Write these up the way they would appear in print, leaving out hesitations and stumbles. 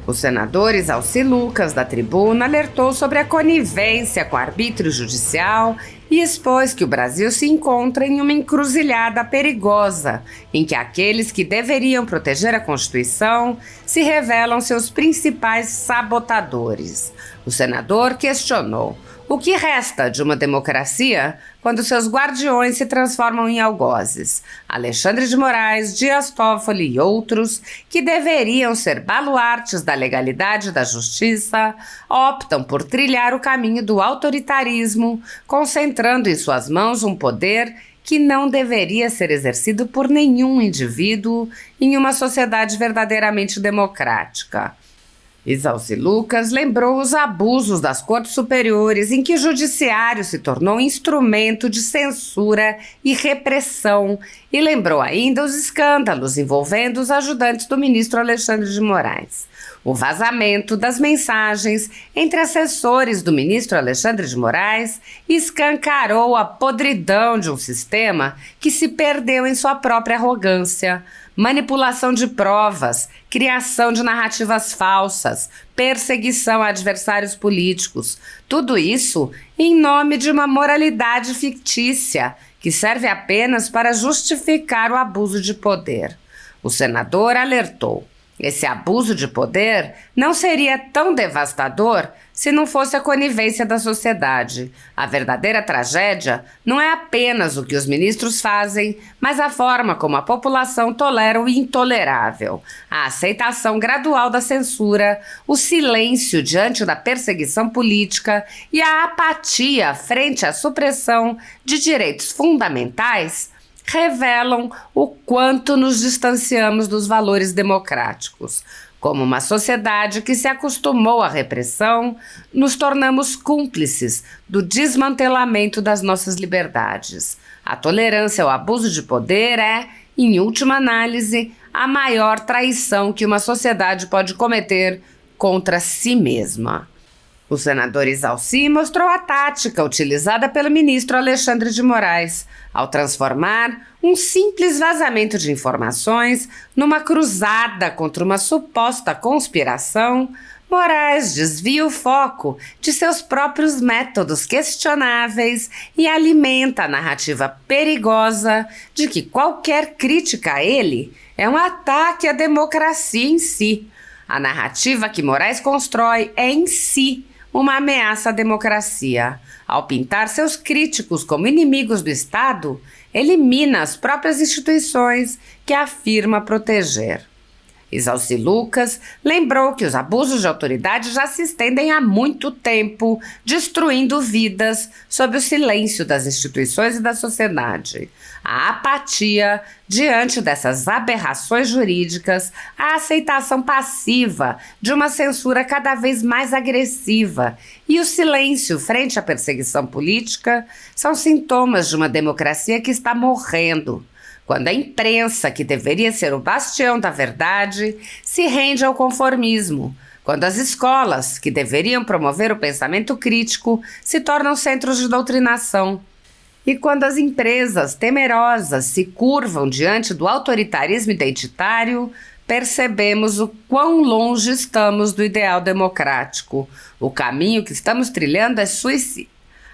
O senador Isalci Lucas, da Tribuna, alertou sobre a conivência com o arbítrio judicial e expôs que o Brasil se encontra em uma encruzilhada perigosa, em que aqueles que deveriam proteger a Constituição se revelam seus principais sabotadores. O senador questionou: o que resta de uma democracia quando seus guardiões se transformam em algozes? Alexandre de Moraes, Dias Toffoli e outros, que deveriam ser baluartes da legalidade e da justiça, optam por trilhar o caminho do autoritarismo, concentrando em suas mãos um poder que não deveria ser exercido por nenhum indivíduo em uma sociedade verdadeiramente democrática. Isalci Lucas lembrou os abusos das cortes superiores em que o judiciário se tornou instrumento de censura e repressão e lembrou ainda os escândalos envolvendo os ajudantes do ministro Alexandre de Moraes. O vazamento das mensagens entre assessores do ministro Alexandre de Moraes escancarou a podridão de um sistema que se perdeu em sua própria arrogância. Manipulação de provas, criação de narrativas falsas, perseguição a adversários políticos. Tudo isso em nome de uma moralidade fictícia que serve apenas para justificar o abuso de poder. O senador alertou: esse abuso de poder não seria tão devastador se não fosse a conivência da sociedade. A verdadeira tragédia não é apenas o que os ministros fazem, mas a forma como a população tolera o intolerável. A aceitação gradual da censura, o silêncio diante da perseguição política e a apatia frente à supressão de direitos fundamentais revelam o quanto nos distanciamos dos valores democráticos. Como uma sociedade que se acostumou à repressão, nos tornamos cúmplices do desmantelamento das nossas liberdades. A tolerância ao abuso de poder é, em última análise, a maior traição que uma sociedade pode cometer contra si mesma. O senador Isalci mostrou a tática utilizada pelo ministro Alexandre de Moraes ao transformar um simples vazamento de informações numa cruzada contra uma suposta conspiração. Moraes desvia o foco de seus próprios métodos questionáveis e alimenta a narrativa perigosa de que qualquer crítica a ele é um ataque à democracia em si. A narrativa que Moraes constrói é em si uma ameaça à democracia. Ao pintar seus críticos como inimigos do Estado, elimina as próprias instituições que afirma proteger. Isalci Lucas lembrou que os abusos de autoridade já se estendem há muito tempo, destruindo vidas sob o silêncio das instituições e da sociedade. A apatia diante dessas aberrações jurídicas, a aceitação passiva de uma censura cada vez mais agressiva e o silêncio frente à perseguição política são sintomas de uma democracia que está morrendo. Quando a imprensa, que deveria ser o bastião da verdade, se rende ao conformismo. Quando as escolas, que deveriam promover o pensamento crítico, se tornam centros de doutrinação. E quando as empresas temerosas se curvam diante do autoritarismo identitário, percebemos o quão longe estamos do ideal democrático. O caminho que estamos trilhando é suicida.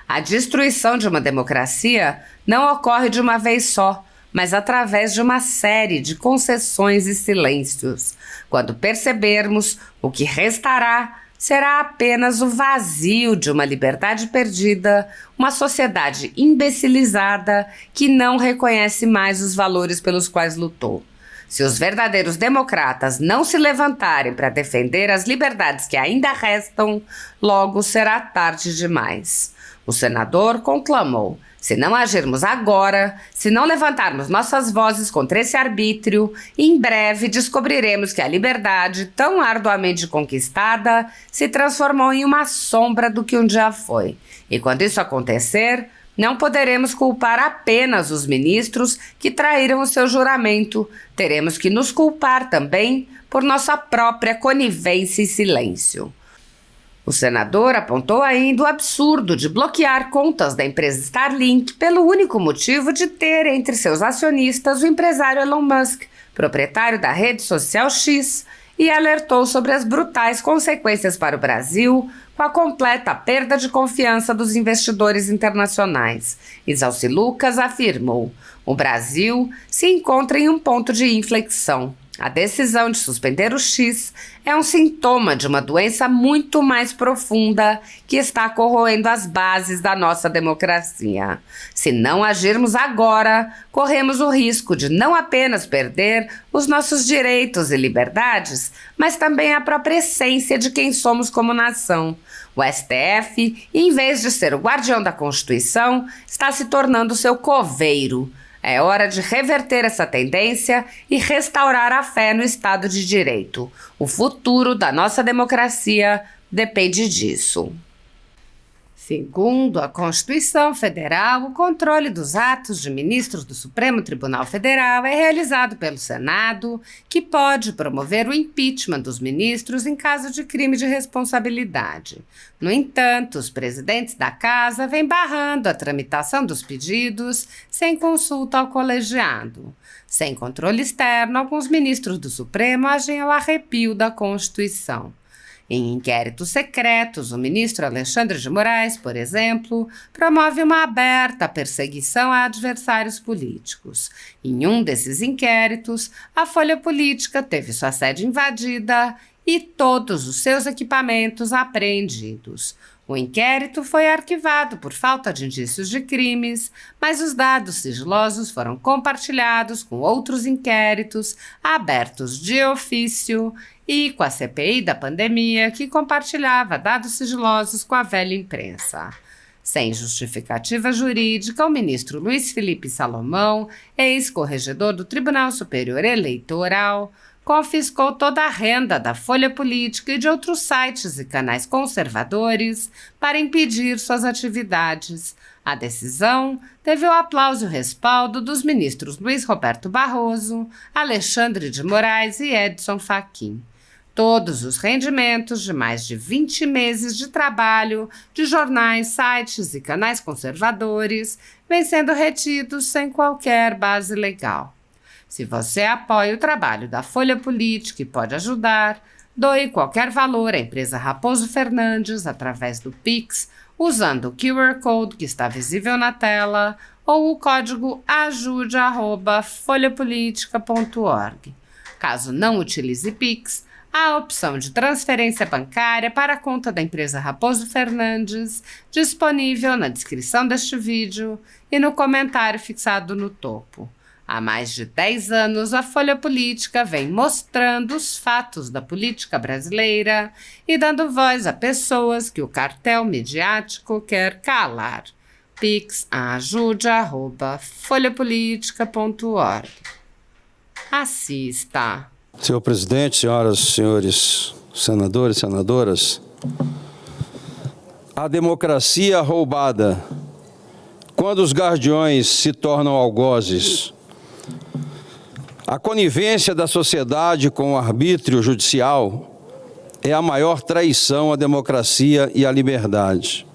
A destruição de uma democracia não ocorre de uma vez só, mas através de uma série de concessões e silêncios. Quando percebermos, o que restará será apenas o vazio de uma liberdade perdida, uma sociedade imbecilizada que não reconhece mais os valores pelos quais lutou. Se os verdadeiros democratas não se levantarem para defender as liberdades que ainda restam, logo será tarde demais. O senador conclamou: se não agirmos agora, se não levantarmos nossas vozes contra esse arbítrio, em breve descobriremos que a liberdade, tão arduamente conquistada, se transformou em uma sombra do que um dia foi. E quando isso acontecer, não poderemos culpar apenas os ministros que traíram o seu juramento. Teremos que nos culpar também por nossa própria conivência e silêncio. O senador apontou ainda o absurdo de bloquear contas da empresa Starlink pelo único motivo de ter entre seus acionistas o empresário Elon Musk, proprietário da rede social X. e alertou sobre as brutais consequências para o Brasil com a completa perda de confiança dos investidores internacionais. Isalci Lucas afirmou: o Brasil se encontra em um ponto de inflexão. A decisão de suspender o X é um sintoma de uma doença muito mais profunda que está corroendo as bases da nossa democracia. Se não agirmos agora, corremos o risco de não apenas perder os nossos direitos e liberdades, mas também a própria essência de quem somos como nação. O STF, em vez de ser o guardião da Constituição, está se tornando seu coveiro. É hora de reverter essa tendência e restaurar a fé no Estado de Direito. O futuro da nossa democracia depende disso. Segundo a Constituição Federal, o controle dos atos de ministros do Supremo Tribunal Federal é realizado pelo Senado, que pode promover o impeachment dos ministros em caso de crime de responsabilidade. No entanto, os presidentes da Casa vêm barrando a tramitação dos pedidos sem consulta ao colegiado. Sem controle externo, alguns ministros do Supremo agem ao arrepio da Constituição. Em inquéritos secretos, o ministro Alexandre de Moraes, por exemplo, promove uma aberta perseguição a adversários políticos. Em um desses inquéritos, a Folha Política teve sua sede invadida e todos os seus equipamentos apreendidos. O inquérito foi arquivado por falta de indícios de crimes, mas os dados sigilosos foram compartilhados com outros inquéritos abertos de ofício e com a CPI da pandemia, que compartilhava dados sigilosos com a velha imprensa. Sem justificativa jurídica, o ministro Luiz Felipe Salomão, ex-corregedor do Tribunal Superior Eleitoral, confiscou toda a renda da Folha Política e de outros sites e canais conservadores para impedir suas atividades. A decisão teve o aplauso e o respaldo dos ministros Luiz Roberto Barroso, Alexandre de Moraes e Edson Fachin. Todos os rendimentos de mais de 20 meses de trabalho de jornais, sites e canais conservadores vêm sendo retidos sem qualquer base legal. Se você apoia o trabalho da Folha Política e pode ajudar, doe qualquer valor à empresa Raposo Fernandes através do Pix, usando o QR Code que está visível na tela ou o código ajude@folhapolitica.org. Caso não utilize Pix, há a opção de transferência bancária para a conta da empresa Raposo Fernandes, disponível na descrição deste vídeo e no comentário fixado no topo. Há mais de 10 anos, a Folha Política vem mostrando os fatos da política brasileira e dando voz a pessoas que o cartel midiático quer calar. Pix ajude@folhapolitica.org. Assista. Senhor presidente, senhoras e senhores senadores e senadoras, a democracia roubada, quando os guardiões se tornam algozes, a conivência da sociedade com o arbítrio judicial é a maior traição à democracia e à liberdade.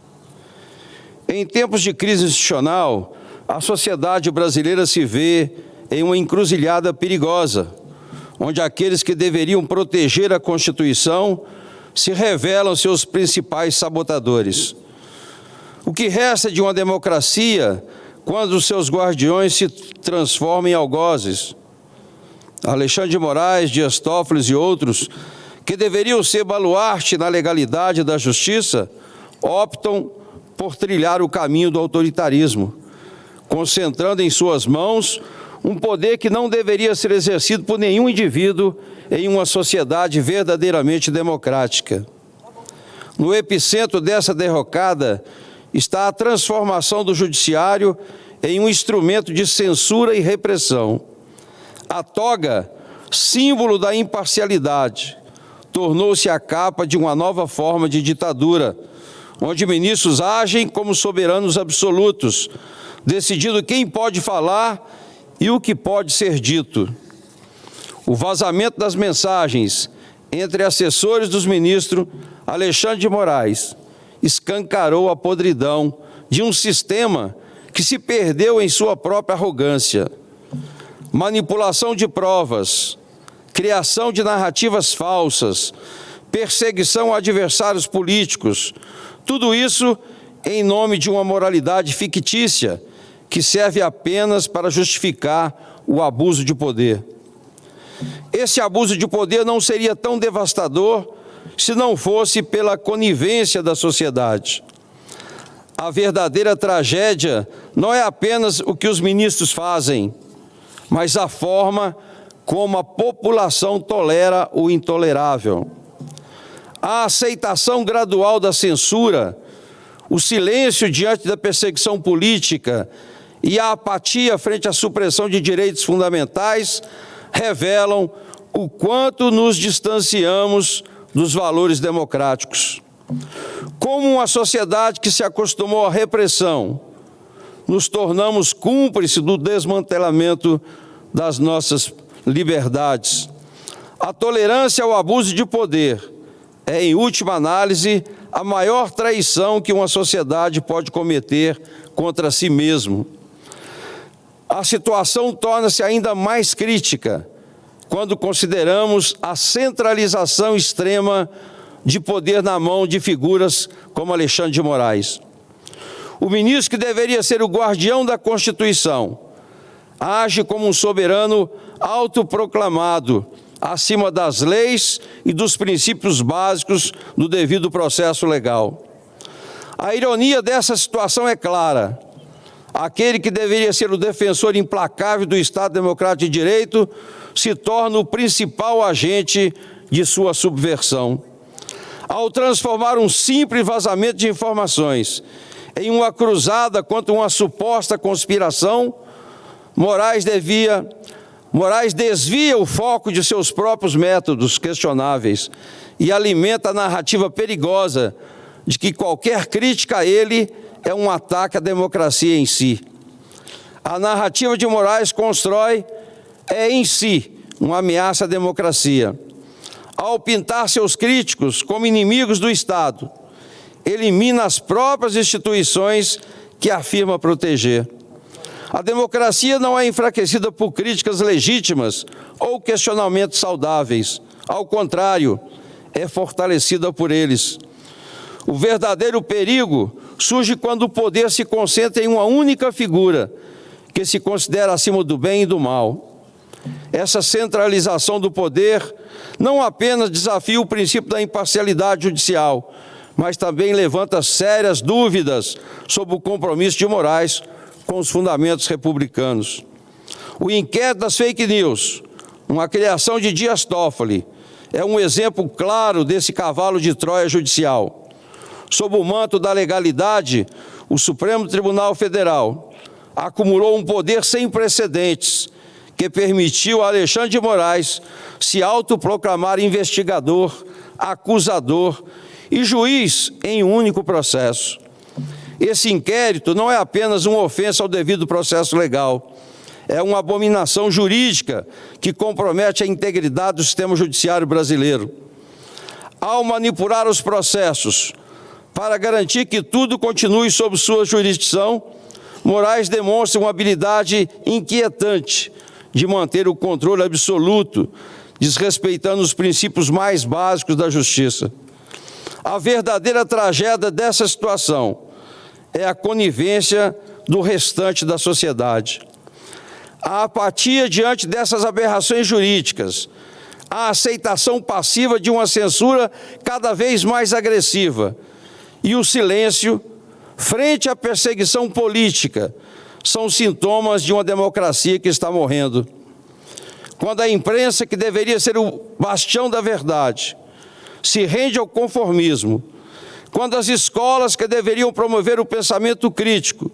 Em tempos de crise institucional, a sociedade brasileira se vê em uma encruzilhada perigosa, onde aqueles que deveriam proteger a Constituição se revelam seus principais sabotadores. O que resta de uma democracia quando os seus guardiões se transformam em algozes? Alexandre de Moraes, Dias Toffoli e outros, que deveriam ser baluarte na legalidade da justiça, optam por trilhar o caminho do autoritarismo, concentrando em suas mãos um poder que não deveria ser exercido por nenhum indivíduo em uma sociedade verdadeiramente democrática. No epicentro dessa derrocada está a transformação do judiciário em um instrumento de censura e repressão. A toga, símbolo da imparcialidade, tornou-se a capa de uma nova forma de ditadura, onde ministros agem como soberanos absolutos, decidindo quem pode falar e o que pode ser dito. O vazamento das mensagens entre assessores dos ministros Alexandre de Moraes escancarou a podridão de um sistema que se perdeu em sua própria arrogância. Manipulação de provas, criação de narrativas falsas, perseguição a adversários políticos, tudo isso em nome de uma moralidade fictícia que serve apenas para justificar o abuso de poder. Esse abuso de poder não seria tão devastador se não fosse pela conivência da sociedade. A verdadeira tragédia não é apenas o que os ministros fazem, mas a forma como a população tolera o intolerável. A aceitação gradual da censura, o silêncio diante da perseguição política e a apatia frente à supressão de direitos fundamentais revelam o quanto nos distanciamos dos valores democráticos. Como uma sociedade que se acostumou à repressão, nos tornamos cúmplices do desmantelamento das nossas liberdades. A tolerância ao abuso de poder é, em última análise, a maior traição que uma sociedade pode cometer contra si mesmo. A situação torna-se ainda mais crítica quando consideramos a centralização extrema de poder na mão de figuras como Alexandre de Moraes. O ministro, que deveria ser o guardião da Constituição, age como um soberano autoproclamado, acima das leis e dos princípios básicos do devido processo legal. A ironia dessa situação é clara. Aquele que deveria ser o defensor implacável do Estado Democrático de Direito se torna o principal agente de sua subversão. Ao transformar um simples vazamento de informações em uma cruzada contra uma suposta conspiração, Moraes desvia o foco de seus próprios métodos questionáveis e alimenta a narrativa perigosa de que qualquer crítica a ele é um ataque à democracia em si. A narrativa de Moraes constrói em si uma ameaça à democracia. Ao pintar seus críticos como inimigos do Estado, elimina as próprias instituições que afirma proteger. A democracia não é enfraquecida por críticas legítimas ou questionamentos saudáveis. Ao contrário, é fortalecida por eles. O verdadeiro perigo surge quando o poder se concentra em uma única figura, que se considera acima do bem e do mal. Essa centralização do poder não apenas desafia o princípio da imparcialidade judicial, mas também levanta sérias dúvidas sobre o compromisso de Moraes com os fundamentos republicanos. O inquérito das fake news, uma criação de Dias Toffoli, é um exemplo claro desse cavalo de Troia judicial. Sob o manto da legalidade, o Supremo Tribunal Federal acumulou um poder sem precedentes que permitiu a Alexandre de Moraes se autoproclamar investigador, acusador e juiz em um único processo. Esse inquérito não é apenas uma ofensa ao devido processo legal, é uma abominação jurídica que compromete a integridade do sistema judiciário brasileiro. Ao manipular os processos para garantir que tudo continue sob sua jurisdição, Moraes demonstra uma habilidade inquietante de manter o controle absoluto, desrespeitando os princípios mais básicos da justiça. A verdadeira tragédia dessa situação é a conivência do restante da sociedade. A apatia diante dessas aberrações jurídicas, a aceitação passiva de uma censura cada vez mais agressiva e o silêncio frente à perseguição política são sintomas de uma democracia que está morrendo. Quando a imprensa, que deveria ser o bastião da verdade, se rende ao conformismo, quando as escolas, que deveriam promover o pensamento crítico,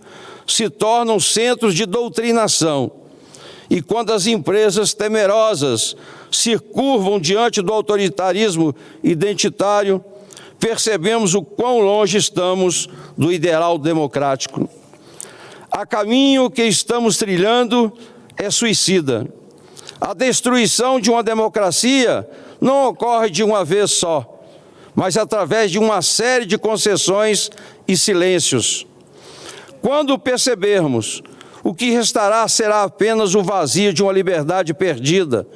se tornam centros de doutrinação, e quando as empresas temerosas se curvam diante do autoritarismo identitário, percebemos o quão longe estamos do ideal democrático. A caminho que estamos trilhando é suicida. A destruição de uma democracia não ocorre de uma vez só, mas através de uma série de concessões e silêncios. Quando percebermos, o que restará será apenas o vazio de uma liberdade perdida,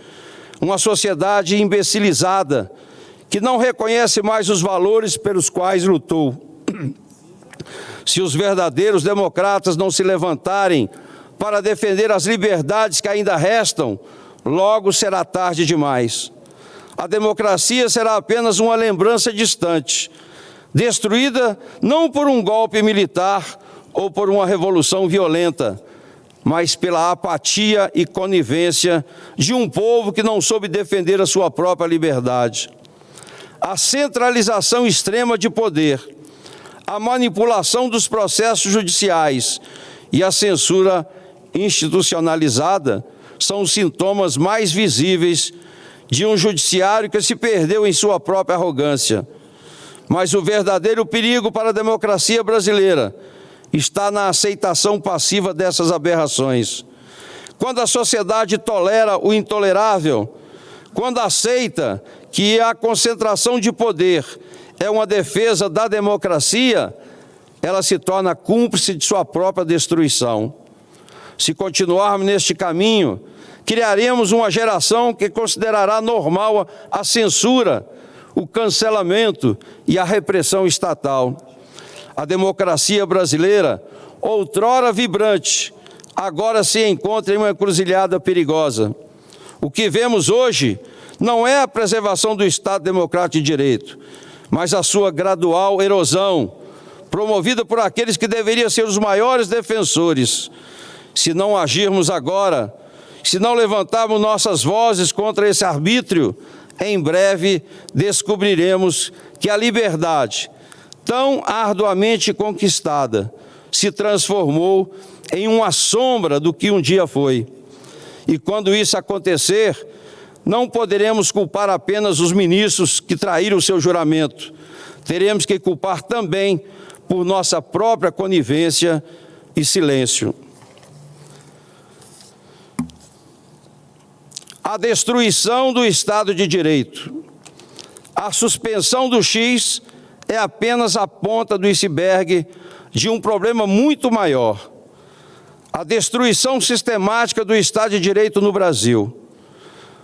uma sociedade imbecilizada, que não reconhece mais os valores pelos quais lutou. Se os verdadeiros democratas não se levantarem para defender as liberdades que ainda restam, logo será tarde demais. A democracia será apenas uma lembrança distante, destruída não por um golpe militar ou por uma revolução violenta, mas pela apatia e conivência de um povo que não soube defender a sua própria liberdade. A centralização extrema de poder, a manipulação dos processos judiciais e a censura institucionalizada são os sintomas mais visíveis de um judiciário que se perdeu em sua própria arrogância. Mas o verdadeiro perigo para a democracia brasileira está na aceitação passiva dessas aberrações. Quando a sociedade tolera o intolerável, quando aceita que a concentração de poder é uma defesa da democracia, ela se torna cúmplice de sua própria destruição. Se continuarmos neste caminho, criaremos uma geração que considerará normal a censura, o cancelamento e a repressão estatal. A democracia brasileira, outrora vibrante, agora se encontra em uma encruzilhada perigosa. O que vemos hoje não é a preservação do Estado Democrático de Direito, mas a sua gradual erosão, promovida por aqueles que deveriam ser os maiores defensores. Se não agirmos agora, se não levantarmos nossas vozes contra esse arbítrio, em breve descobriremos que a liberdade, tão arduamente conquistada, se transformou em uma sombra do que um dia foi. E quando isso acontecer, não poderemos culpar apenas os ministros que traíram o seu juramento. Teremos que culpar também por nossa própria conivência e silêncio. A destruição do Estado de Direito. A suspensão do X é apenas a ponta do iceberg de um problema muito maior. A destruição sistemática do Estado de Direito no Brasil.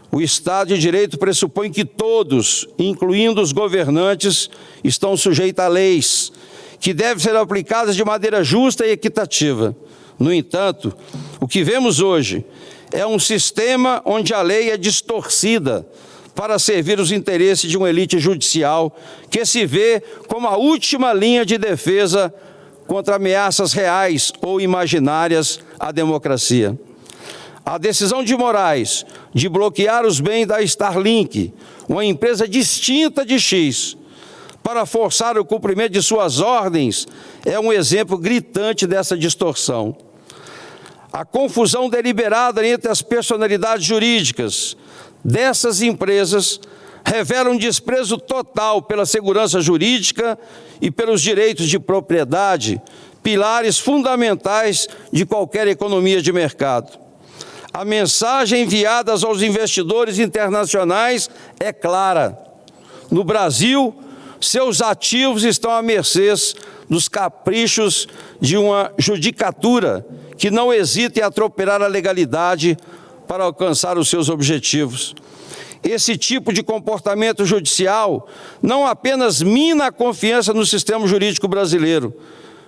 O Estado de Direito pressupõe que todos, incluindo os governantes, estão sujeitos a leis, que devem ser aplicadas de maneira justa e equitativa. No entanto, o que vemos hoje é um sistema onde a lei é distorcida para servir os interesses de uma elite judicial que se vê como a última linha de defesa contra ameaças reais ou imaginárias à democracia. A decisão de Moraes de bloquear os bens da Starlink, uma empresa distinta de X, para forçar o cumprimento de suas ordens, é um exemplo gritante dessa distorção. A confusão deliberada entre as personalidades jurídicas dessas empresas revela um desprezo total pela segurança jurídica e pelos direitos de propriedade, pilares fundamentais de qualquer economia de mercado. A mensagem enviada aos investidores internacionais é clara. No Brasil, seus ativos estão à mercê dos caprichos de uma judicatura que não hesita em atropelar a legalidade para alcançar os seus objetivos. Esse tipo de comportamento judicial não apenas mina a confiança no sistema jurídico brasileiro,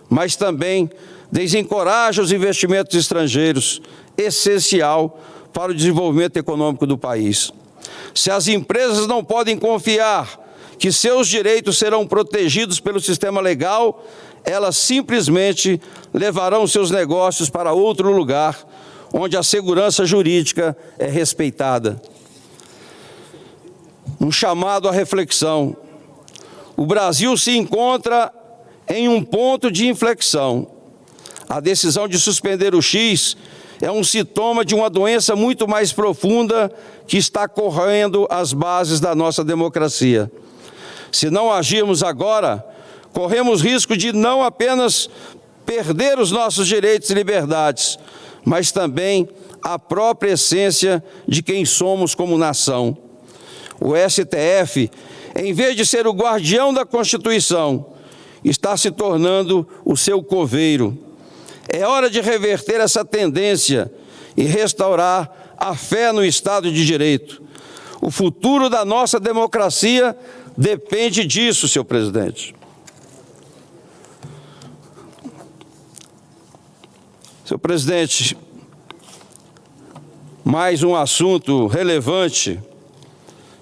mas também desencoraja os investimentos estrangeiros, essencial para o desenvolvimento econômico do país. Se as empresas não podem confiar que seus direitos serão protegidos pelo sistema legal, elas simplesmente levarão seus negócios para outro lugar, onde a segurança jurídica é respeitada. Um chamado à reflexão. O Brasil se encontra em um ponto de inflexão. A decisão de suspender o X é um sintoma de uma doença muito mais profunda que está corroendo as bases da nossa democracia. Se não agirmos agora, corremos risco de não apenas perder os nossos direitos e liberdades, mas também a própria essência de quem somos como nação. O STF, em vez de ser o guardião da Constituição, está se tornando o seu coveiro. É hora de reverter essa tendência e restaurar a fé no Estado de Direito. O futuro da nossa democracia depende disso, senhor presidente. Senhor presidente, mais um assunto relevante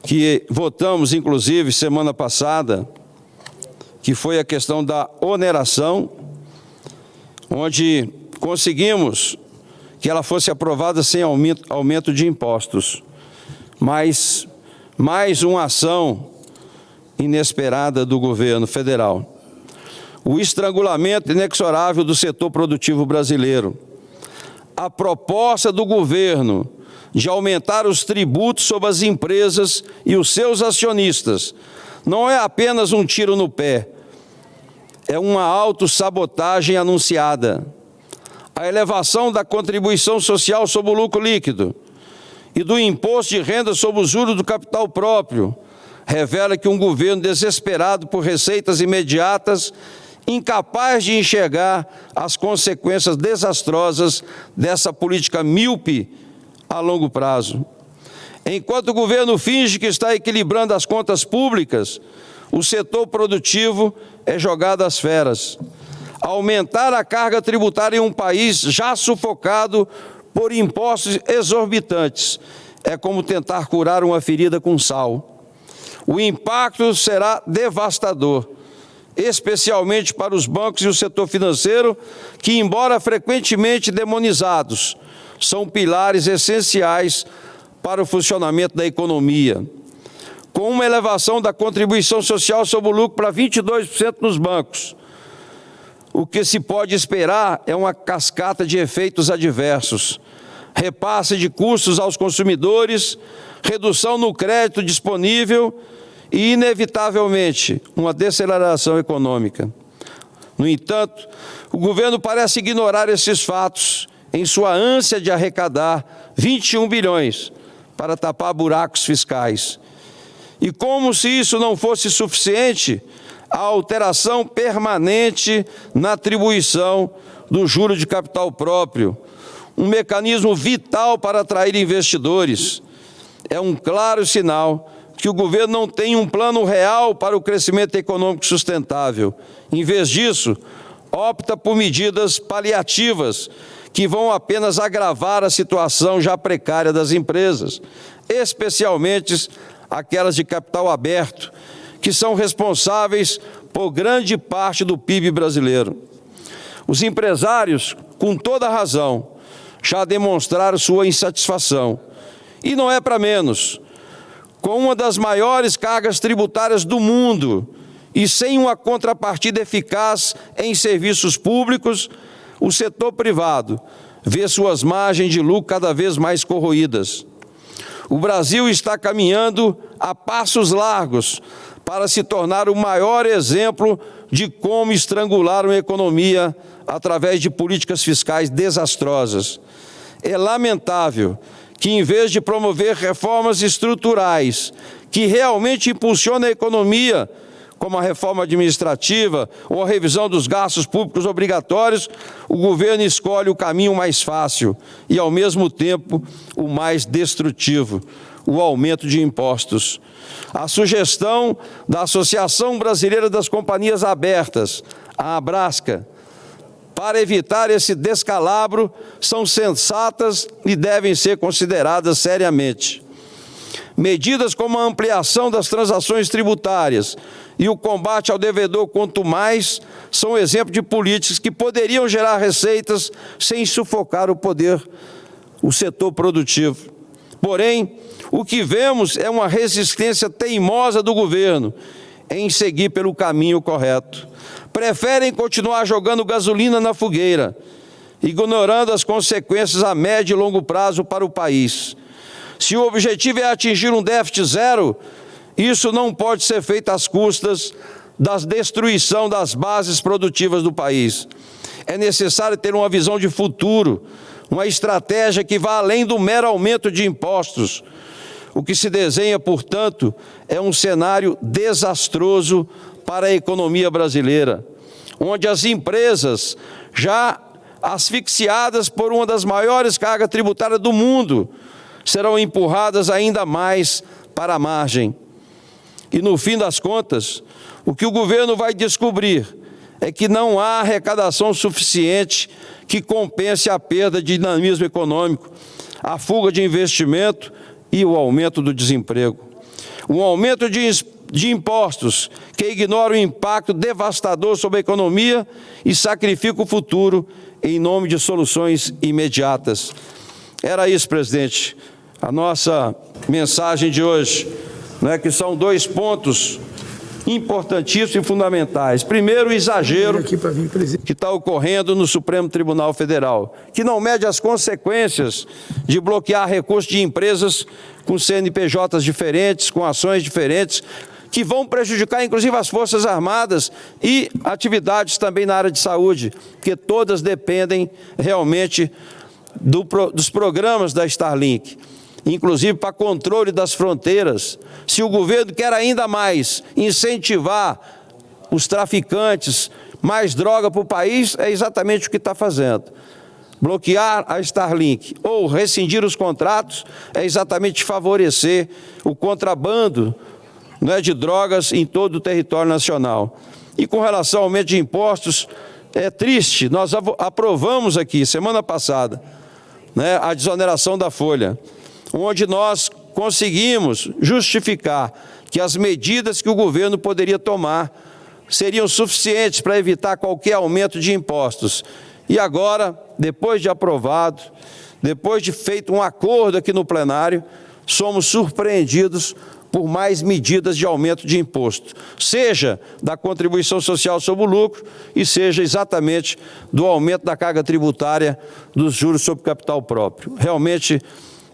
que votamos, inclusive, semana passada, que foi a questão da oneração, onde conseguimos que ela fosse aprovada sem aumento de impostos. Mas mais uma ação inesperada do governo federal. O estrangulamento inexorável do setor produtivo brasileiro. A proposta do governo de aumentar os tributos sobre as empresas e os seus acionistas não é apenas um tiro no pé, é uma autossabotagem anunciada. A elevação da contribuição social sobre o lucro líquido e do imposto de renda sobre os juros do capital próprio revela que um governo desesperado por receitas imediatas, incapaz de enxergar as consequências desastrosas dessa política míope a longo prazo. Enquanto o governo finge que está equilibrando as contas públicas, o setor produtivo é jogado às feras. Aumentar a carga tributária em um país já sufocado por impostos exorbitantes é como tentar curar uma ferida com sal. O impacto será devastador, especialmente para os bancos e o setor financeiro, que, embora frequentemente demonizados, são pilares essenciais para o funcionamento da economia. Com uma elevação da contribuição social sobre o lucro para 22% nos bancos, o que se pode esperar é uma cascata de efeitos adversos: repasse de custos aos consumidores, redução no crédito disponível e, inevitavelmente, uma deceleração econômica. No entanto, o governo parece ignorar esses fatos em sua ânsia de arrecadar 21 bilhões para tapar buracos fiscais. E como se isso não fosse suficiente, a alteração permanente na atribuição do juro de capital próprio, um mecanismo vital para atrair investidores, é um claro sinal que o governo não tem um plano real para o crescimento econômico sustentável. Em vez disso, opta por medidas paliativas que vão apenas agravar a situação já precária das empresas, especialmente aquelas de capital aberto, que são responsáveis por grande parte do PIB brasileiro. Os empresários, com toda razão, já demonstraram sua insatisfação. E não é para menos. Com uma das maiores cargas tributárias do mundo e sem uma contrapartida eficaz em serviços públicos, o setor privado vê suas margens de lucro cada vez mais corroídas. O Brasil está caminhando a passos largos para se tornar o maior exemplo de como estrangular uma economia através de políticas fiscais desastrosas. É lamentável que, em vez de promover reformas estruturais que realmente impulsionem a economia, como a reforma administrativa ou a revisão dos gastos públicos obrigatórios, o governo escolhe o caminho mais fácil e, ao mesmo tempo, o mais destrutivo: o aumento de impostos. A sugestão da Associação Brasileira das Companhias Abertas, a Abrasca, para evitar esse descalabro, são sensatas e devem ser consideradas seriamente. Medidas como a ampliação das transações tributárias e o combate ao devedor quanto mais são exemplo de políticas que poderiam gerar receitas sem sufocar o setor produtivo. Porém, o que vemos é uma resistência teimosa do governo em seguir pelo caminho correto. Preferem continuar jogando gasolina na fogueira, ignorando as consequências a médio e longo prazo para o país. Se o objetivo é atingir um déficit zero, isso não pode ser feito às custas da destruição das bases produtivas do país. É necessário ter uma visão de futuro, uma estratégia que vá além do mero aumento de impostos. O que se desenha, portanto, é um cenário desastroso para a economia brasileira, onde as empresas, já asfixiadas por uma das maiores cargas tributárias do mundo, serão empurradas ainda mais para a margem. E no fim das contas, o que o governo vai descobrir é que não há arrecadação suficiente que compense a perda de dinamismo econômico, a fuga de investimento e o aumento do desemprego. Um aumento de impostos que ignora o impacto devastador sobre a economia e sacrifica o futuro em nome de soluções imediatas. Era isso, presidente, a nossa mensagem de hoje, né, que são 2 pontos importantíssimos e fundamentais. Primeiro, o exagero que está ocorrendo no Supremo Tribunal Federal, que não mede as consequências de bloquear recursos de empresas com CNPJs diferentes, com ações diferentes, que vão prejudicar, inclusive, as Forças Armadas e atividades também na área de saúde, que todas dependem realmente dos programas da Starlink, inclusive para controle das fronteiras. Se o governo quer ainda mais incentivar os traficantes, mais droga para o país, é exatamente o que está fazendo. Bloquear a Starlink ou rescindir os contratos é exatamente favorecer o contrabando, né, de drogas em todo o território nacional. E com relação ao aumento de impostos, é triste, nós aprovamos aqui, semana passada, né, a desoneração da folha, onde nós conseguimos justificar que as medidas que o governo poderia tomar seriam suficientes para evitar qualquer aumento de impostos. E agora, depois de aprovado, depois de feito um acordo aqui no plenário, somos surpreendidos por mais medidas de aumento de imposto, seja da contribuição social sobre o lucro e seja exatamente do aumento da carga tributária dos juros sobre capital próprio. Realmente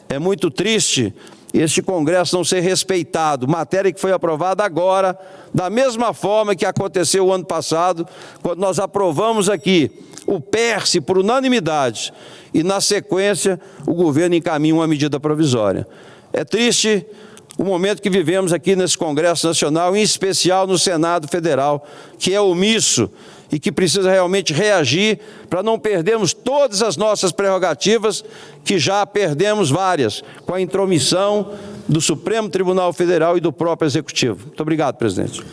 é muito triste este Congresso não ser respeitado, matéria que foi aprovada agora, da mesma forma que aconteceu o ano passado, quando nós aprovamos aqui o PERSE por unanimidade e, na sequência, o governo encaminha uma medida provisória. É triste o momento que vivemos aqui nesse Congresso Nacional, em especial no Senado Federal, que é omisso e que precisa realmente reagir para não perdermos todas as nossas prerrogativas, que já perdemos várias, com a intromissão do Supremo Tribunal Federal e do próprio Executivo. Muito obrigado, presidente.